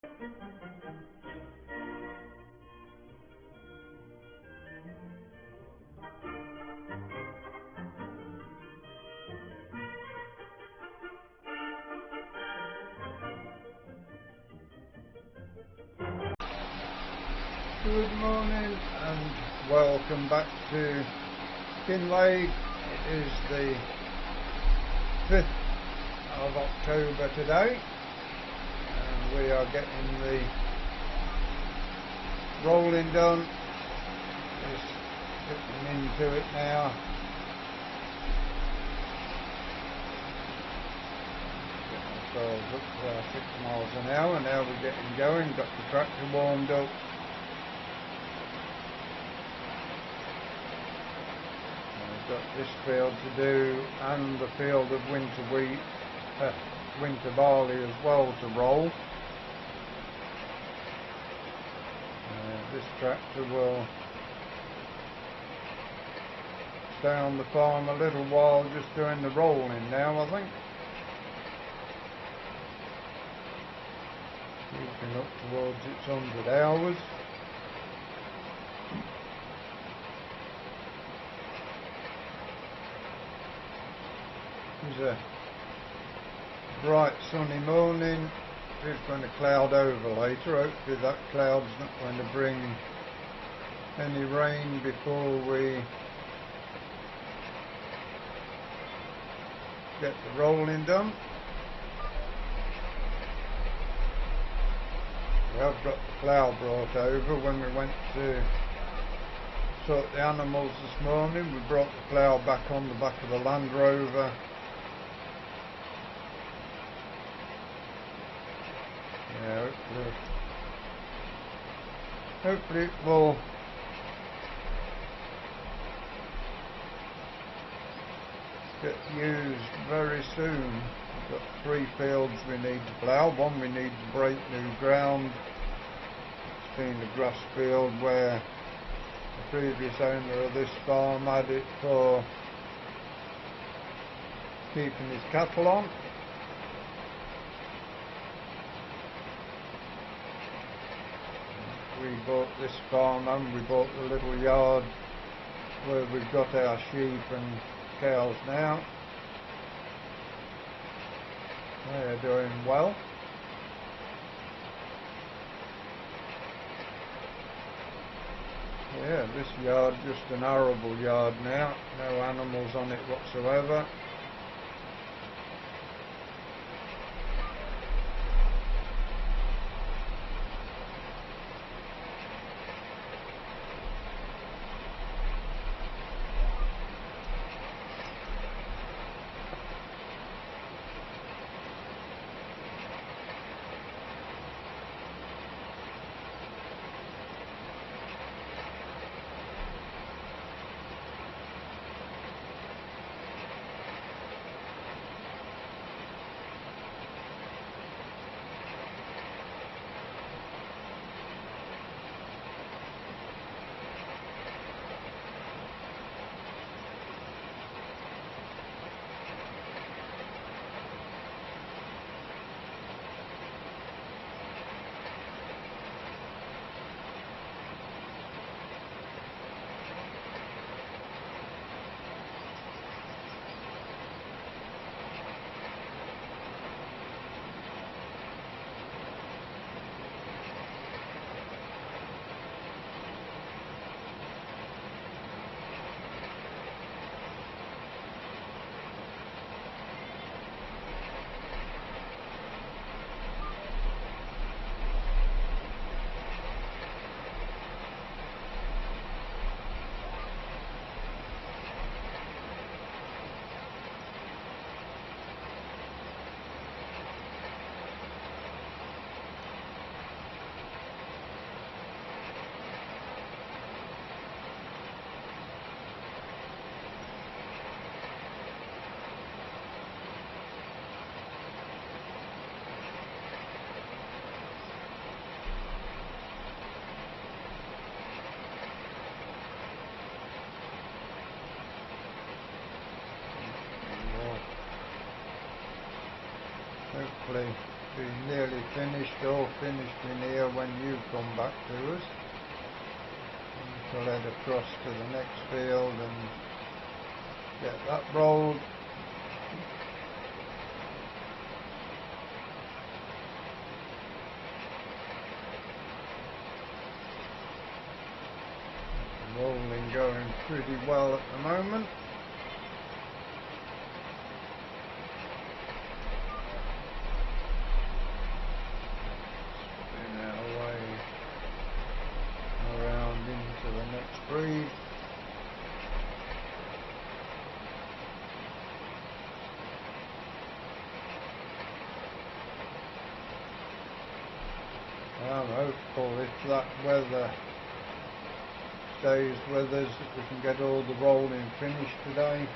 Good morning and welcome back to Kinlaig. It is the 5th of October today and we are getting the rolling done. Just getting into it now. Get ourselves up to our 6 miles an hour. Now we're getting going. Got the tractor warmed up. Got this field to do and the field of winter wheat, winter barley as well to roll. This tractor will stay on the farm a little while just doing the rolling now, I think. Keeping up towards its 100 hours. It's a bright sunny morning. It's going to cloud over later. Hopefully that cloud's not going to bring any rain before we get the rolling done. We have got the plough brought over. When we went to sort the animals this morning, we brought the plough back on the back of the Land Rover. Yeah, hopefully it will get used very soon. We've got 3 fields we need to plough. One we need to break new ground. It's been a grass field where the previous owner of this farm had it for keeping his cattle on. We bought this farm and we bought the little yard where we've got our sheep and cows now. They are doing well. Yeah, this yard just an arable yard now, no animals on it whatsoever. Hopefully be nearly finished or finished in here when you come back to us. We'll head across to the next field and get that rolled. Rolling going pretty well at the moment. Spin our way around into the next breed. I'm hopeful if that weather stays with us that we can get all the rolling finished today.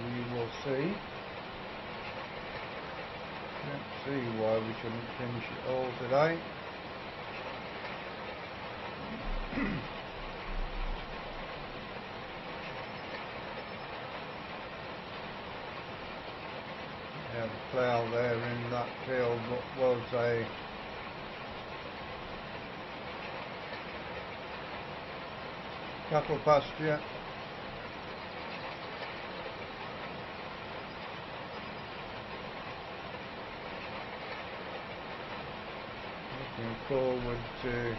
We will see. Don't see why we shouldn't finish it all today. We have a plough there in that field that was a cattle pasture. Looking forward to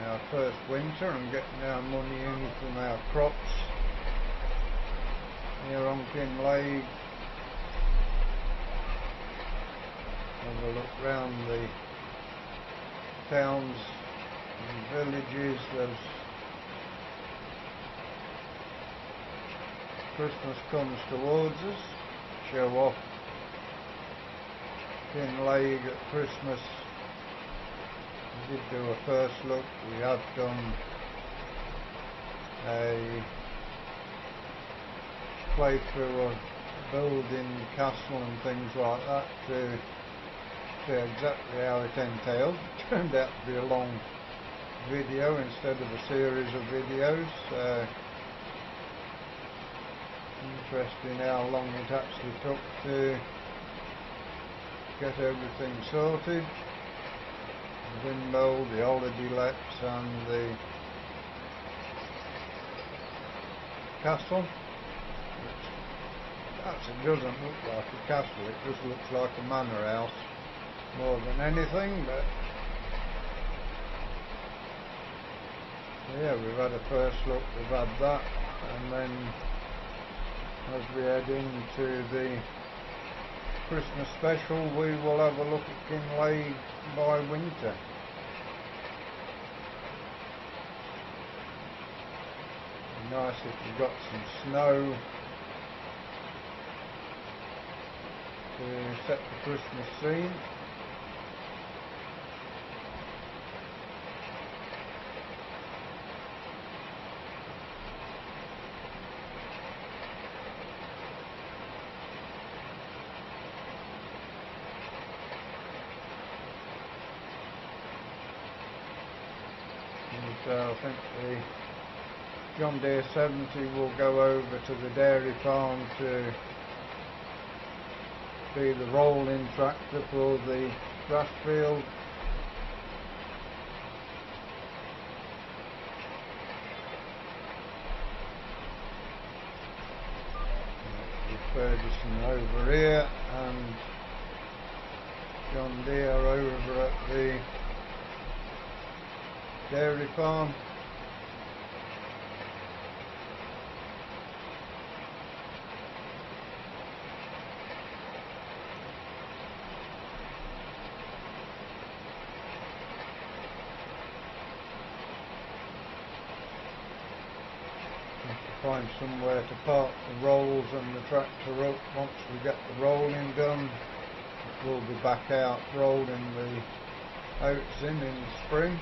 our first winter and getting our money in from our crops here on Kinlaig. Have a look round the towns and villages as Christmas comes towards us. Show off Kinlaig at Christmas. We did do a first look. We have done a playthrough of building castle and things like that to see exactly how it entails. It turned out to be a long video instead of a series of videos. Interesting how long it actually took to get everything sorted. The windmill, the holiday lets and the castle, which actually doesn't look like a castle, it just looks like a manor house more than anything. But yeah, we've had a first look, we've had that, and then as we head into the Christmas special we will have a look at Kinlaig by winter. Nice if we got some snow to set the Christmas scene. So I think the John Deere 70 will go over to the dairy farm to be the rolling tractor for the grass field. Ferguson over here and John Deere over at the dairy farm. Find somewhere to park the rolls and the tractor up once we get the rolling done. We'll be back out rolling the oats in the spring.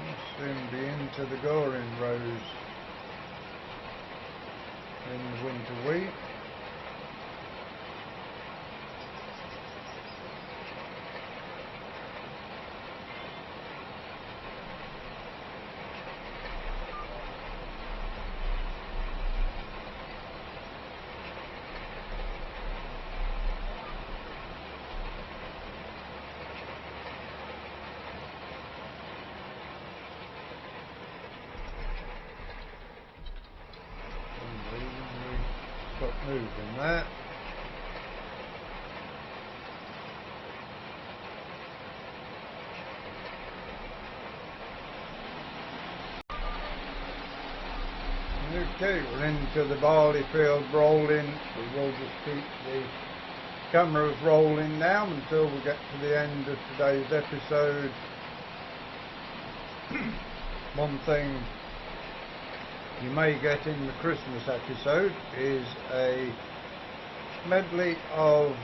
We'll soon be into the goring rows in the winter wheat. stop moving that. Okay, we're into the barley field rolling. We will just keep the cameras rolling now until we get to the end of today's episode. One thing you may get in the Christmas episode is a medley of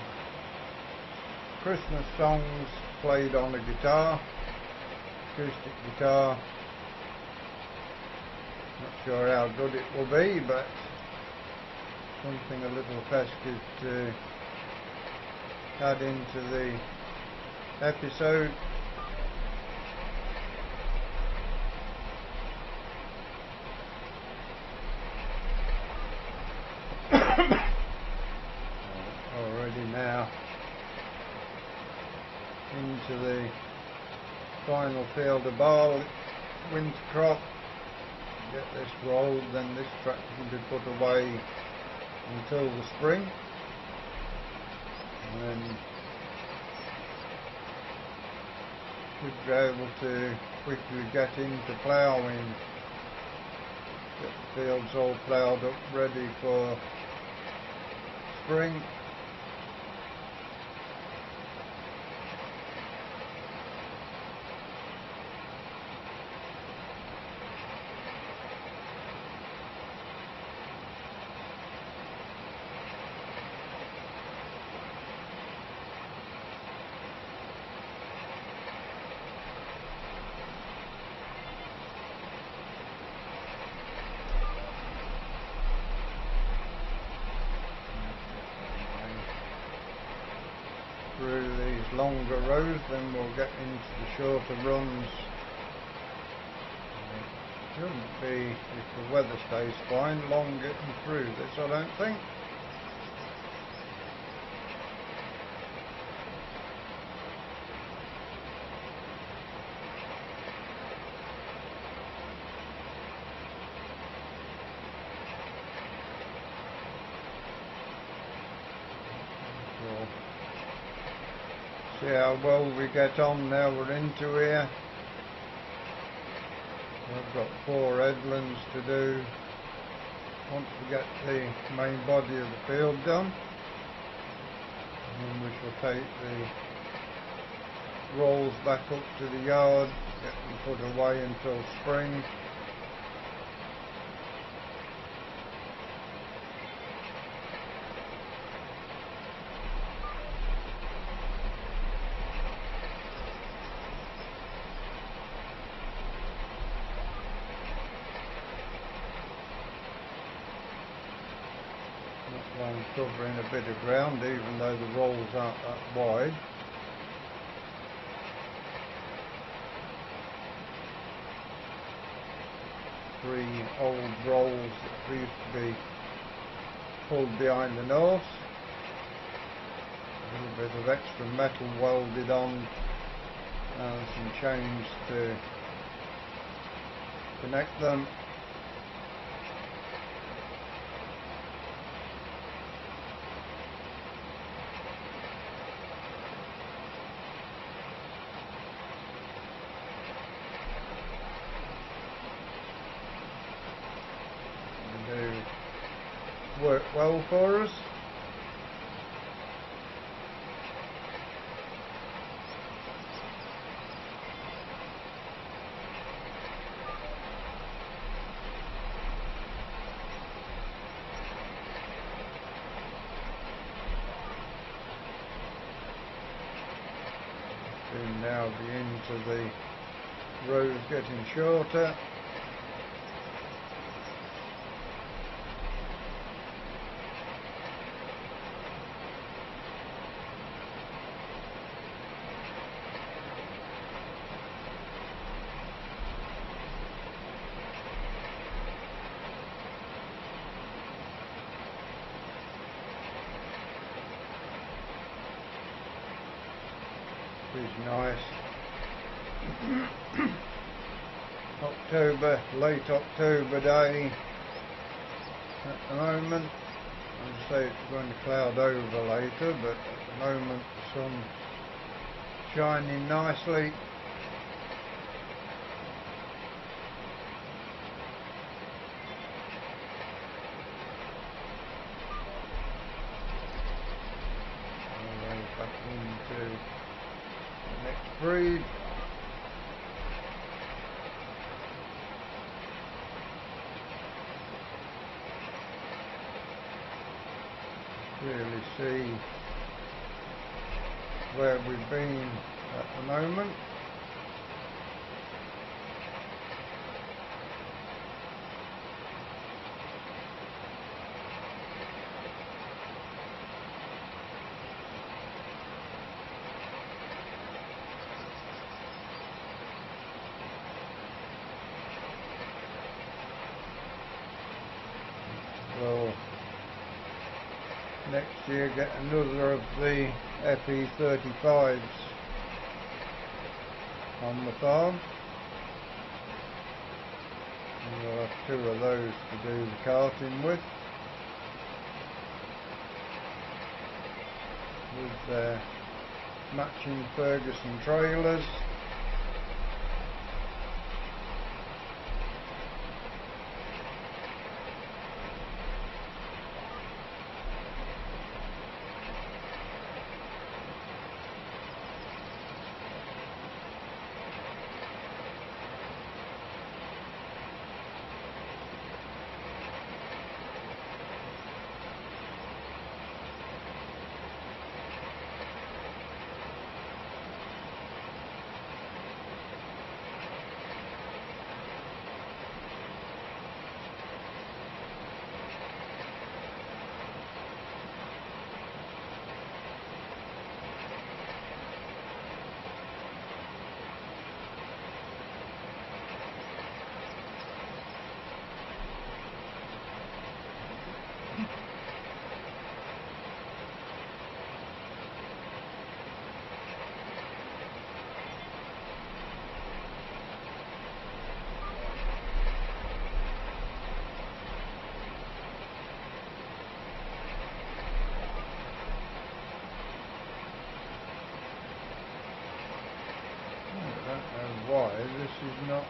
Christmas songs played on a guitar, acoustic guitar. Not sure how good it will be, but something a little festive to add into the episode. Already now into the final field of barley, winter crop. Get this rolled, then this track can be put away until the spring, and then should be able to quickly get into ploughing, get the fields all ploughed up ready for spring. Through these longer rows, then we'll get into the shorter runs. Shouldn't be, if the weather stays fine, long getting through this, I don't think. See how well we get on now we're into here. We've got 4 headlands to do once we get the main body of the field done, and then we shall take the rolls back up to the yard, get them put away until spring. One covering a bit of ground, even though the rolls aren't that wide. Three old rolls that used to be pulled behind the north. A little bit of extra metal welded on and some chains to connect them. Work well for us. Soon now be into the rows getting shorter. Is nice. October, late October day at the moment. I say it's going to cloud over later, but at the moment the sun's shining nicely. Back into the next breed. Really see where we've been at the moment. Well, next year get another of the fs25s on the farm, and we'll have 2 of those to do the carting with their matching Ferguson trailers. Why this is not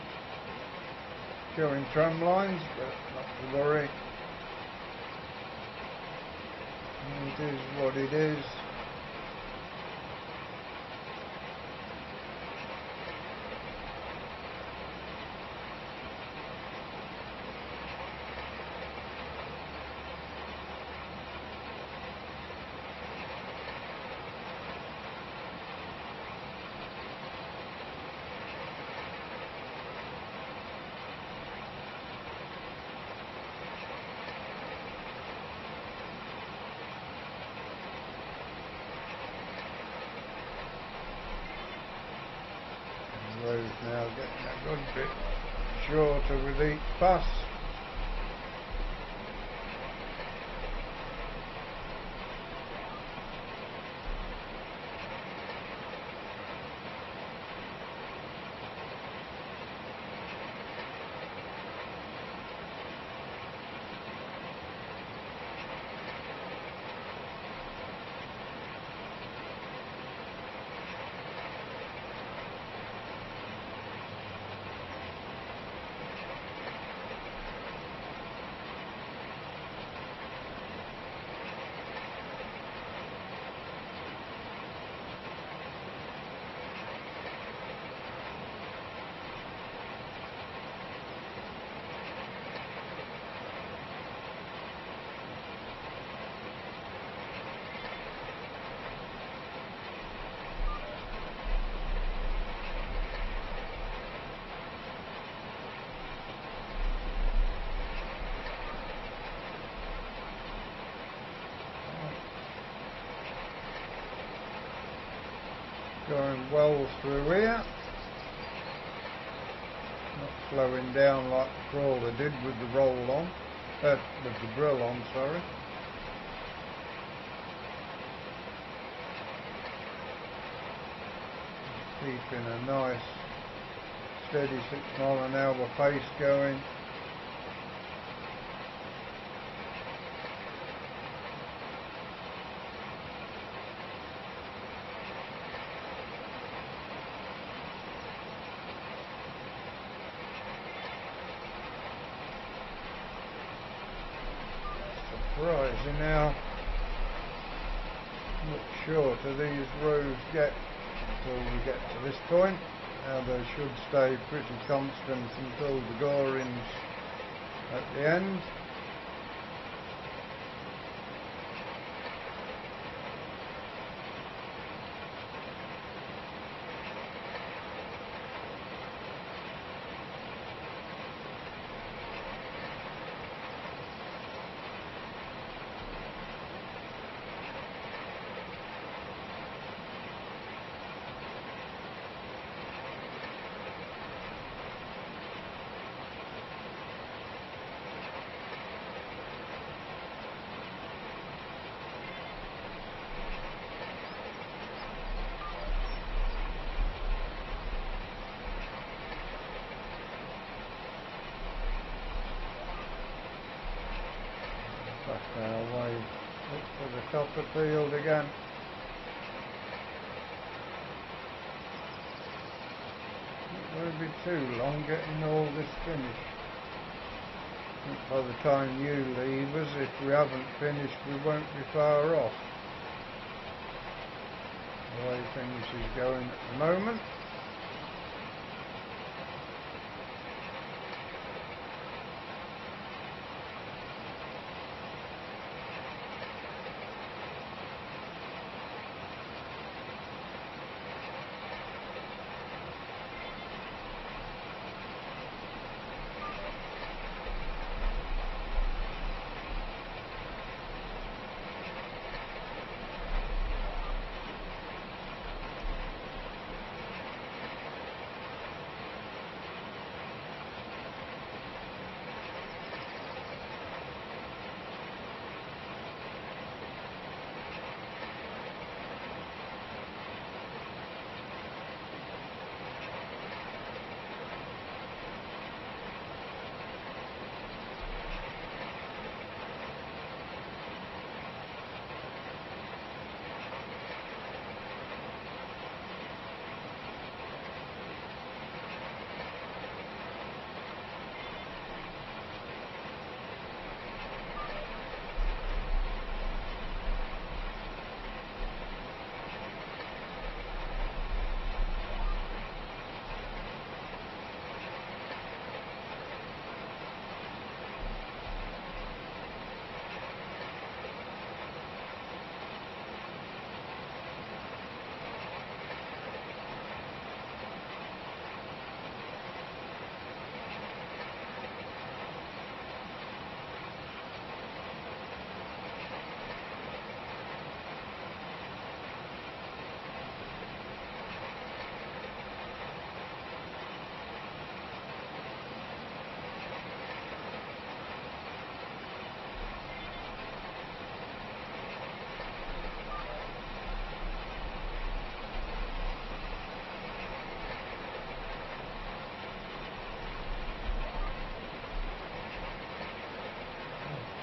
showing tram lines, but not to worry, it is what it is. Road now getting a good bit shorter with each pass. Going well through here, not slowing down like the crawler did with the roll on, with the drill on, sorry. Keeping a nice steady 6 mile an hour pace going. rising now. Much shorter these rows get until we get to this point. Now they should stay pretty constant until the gorings at the end. Back our way up to the top of the field again. It won't be too long getting all this finished. By the time you leave us, if we haven't finished, we won't be far off. The way things is going at the moment.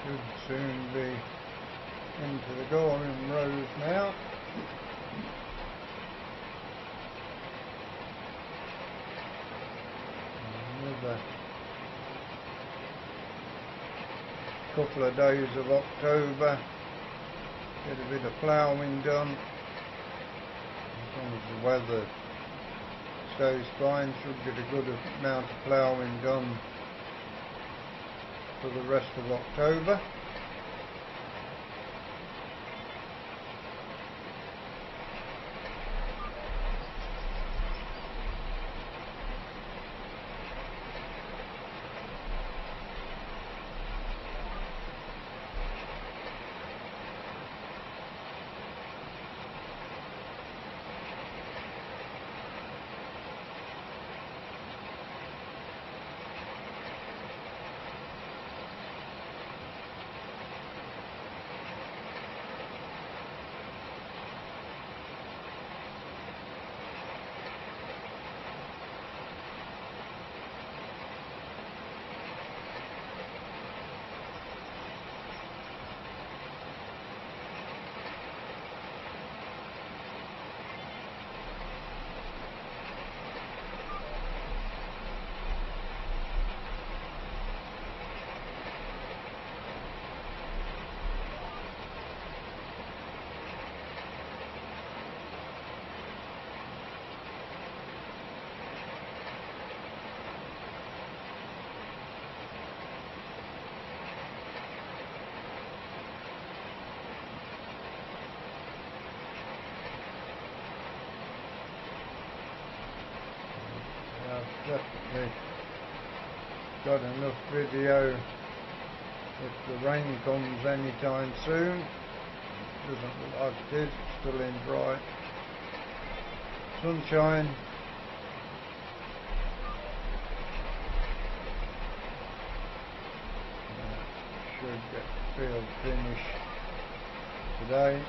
Should soon be into the goring rows now. Another couple of days of October, get a bit of ploughing done. As long as the weather stays fine, should get a good amount of ploughing done for the rest of October. definitely got enough video if the rain comes anytime soon. Doesn't look like it is, it's still in bright sunshine. Should get the field finished today.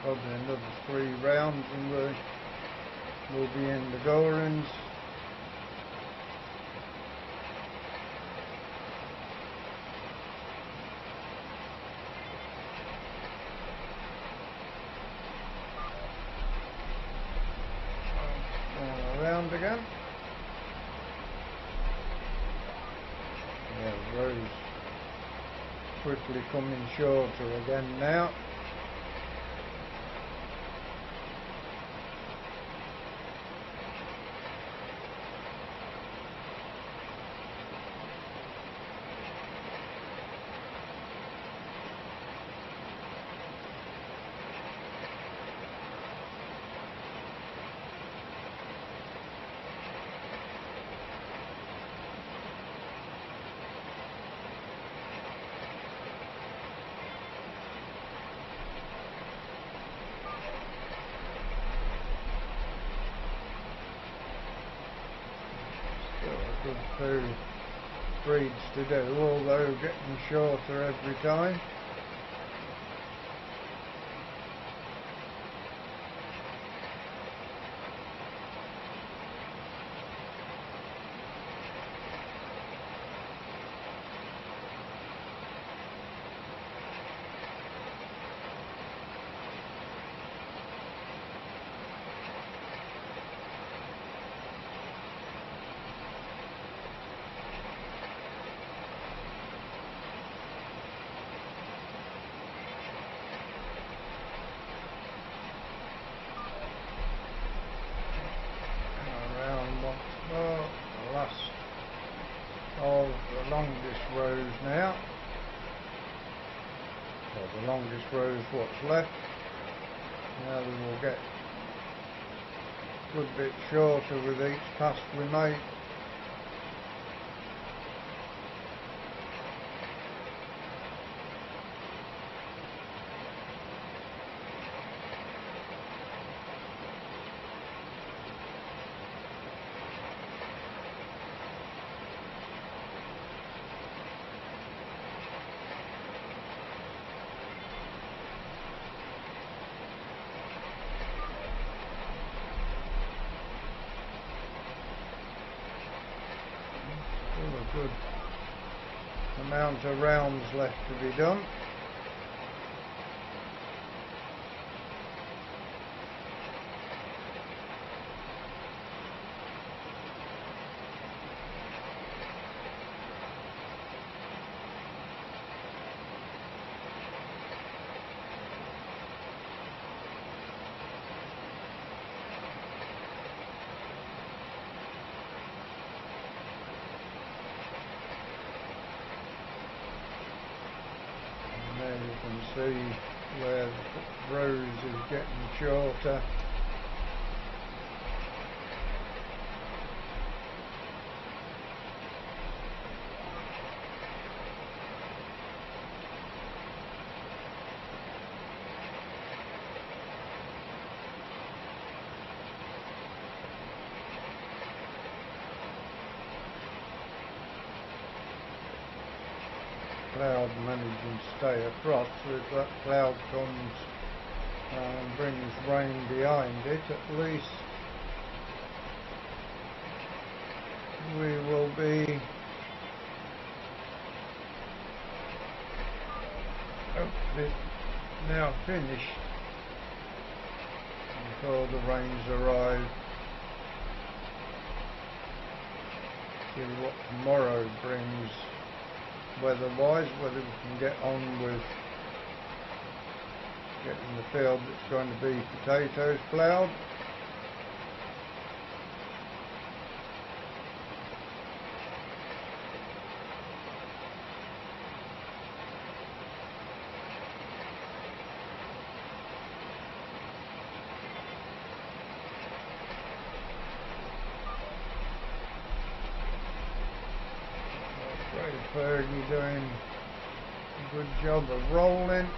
Probably another 3 rounds and we'll be in the Gorans. Around again. Yeah, the row's quickly coming shorter again now. Good few breeds to do, although getting shorter every time. The last of the longest rows now. Well, the longest row is what's left. Now we will get a good bit shorter with each pass we make. A good amount of rounds left to be done. There you can see where the rose is getting shorter. Cloud managing to stay across, so if that cloud comes and brings rain behind it, at least we will be hopefully now finished before the rains arrive. See what tomorrow brings weather-wise, whether we can get on with getting the field that's going to be potatoes ploughed. Fergie doing a good job of rolling.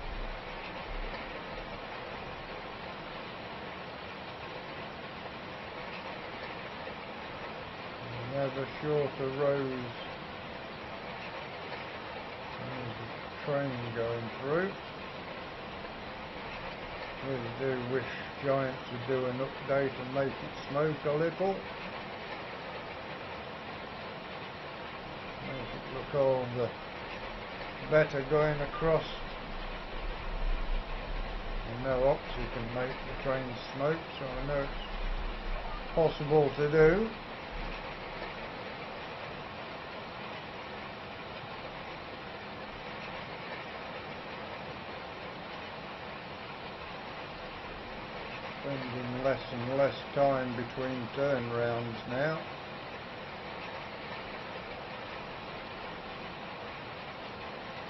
Another shorter rows. There's a train going through. Really do wish Giants would do an update and make it smoke a little. Look all the better going across. I know Oxy can make the train smoke, so I know it's possible to do. Spending less and less time between turnarounds now.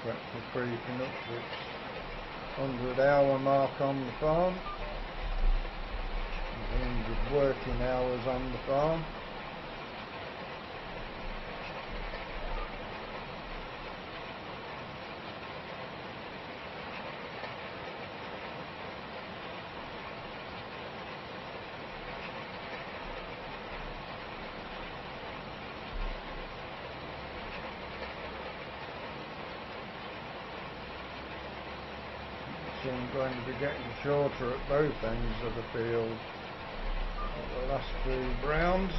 Tractor creeping up to its 100-hour mark on the farm. 100 working hours on the farm. Going to be getting shorter at both ends of the field at the last two rounds.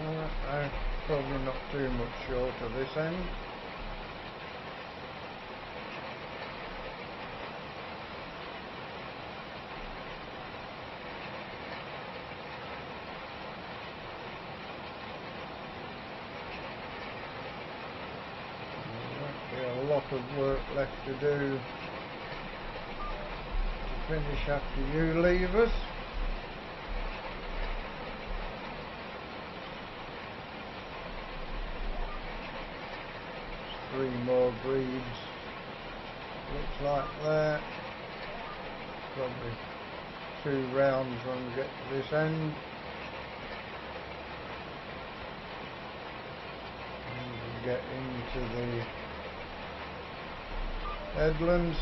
No, probably not too much shorter this end. A lot of work left to do to finish after you leave us. There's 3 more breeds, looks like there. Probably 2 rounds when we get to this end. And we get into the headlands.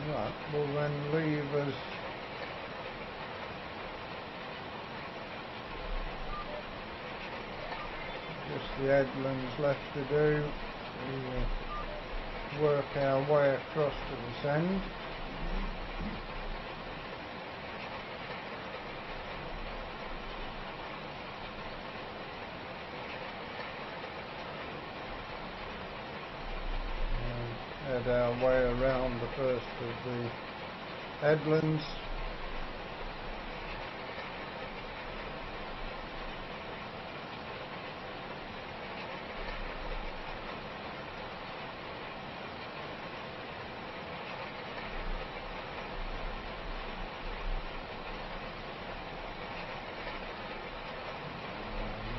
Right, will then leave us just the headlands left to do. We work our way across to this end. Head our way around the first of the headlands.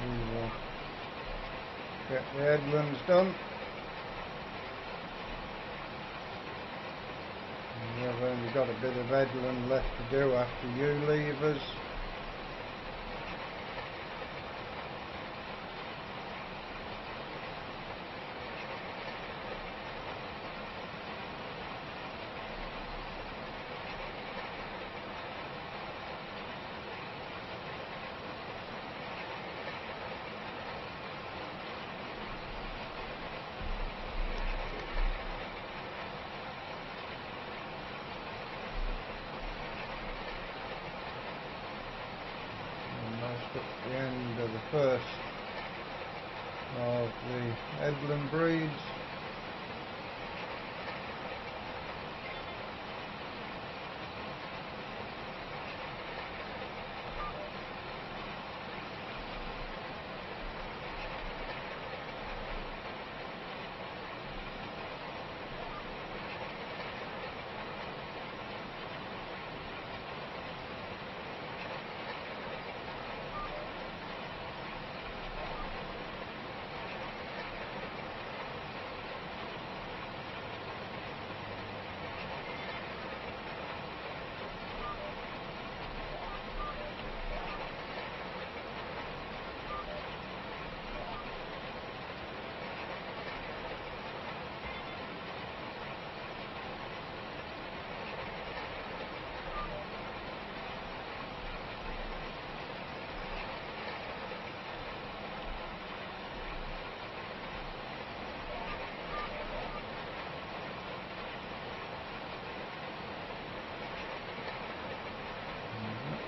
We will get the headlands done. We've only got a bit of headland left to do after you leave us. first of the headland breeds.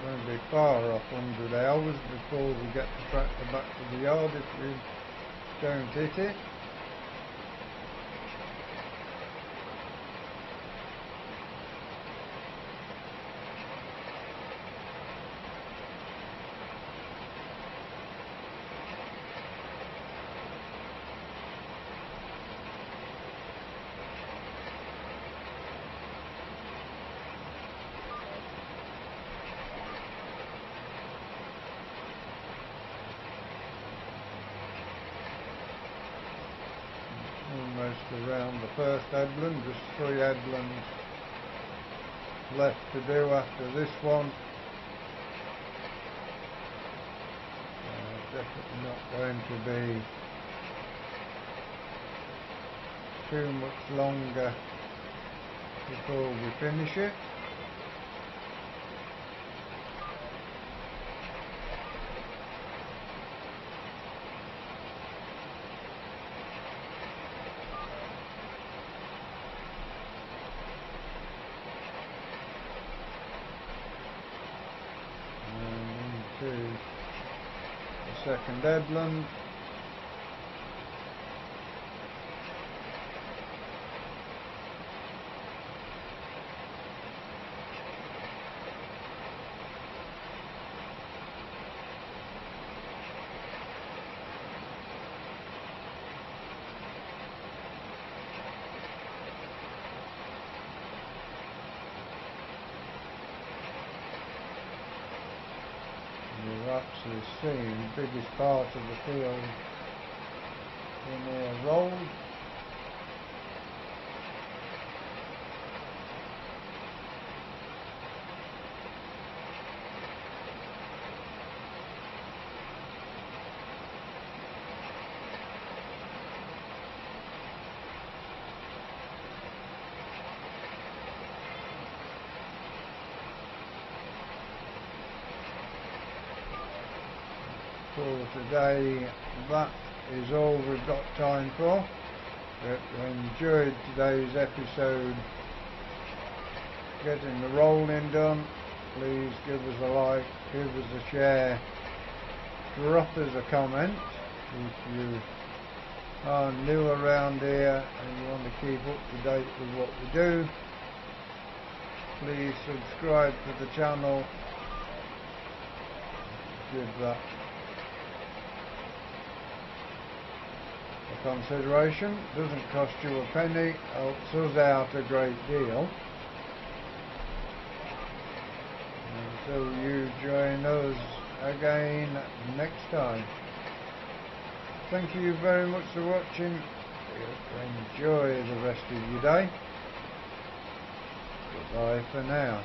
Won't be far off 100 hours before we get the tractor back to the yard if we don't hit it. Almost around the first headland, just 3 headlands left to do after this one. Definitely not going to be too much longer before we finish it. To the second headland. You're actually seeing the biggest part of the field in here rolled. For today, that is all we've got time for. If you enjoyed today's episode, getting the rolling done, please give us a like, give us a share, drop us a comment. If you are new around here and you want to keep up to date with what we do, please subscribe to the channel. Give that a consideration. Doesn't cost you a penny, helps us out a great deal. Until you join us again next time. Thank you very much for watching. Enjoy the rest of your day. Goodbye for now.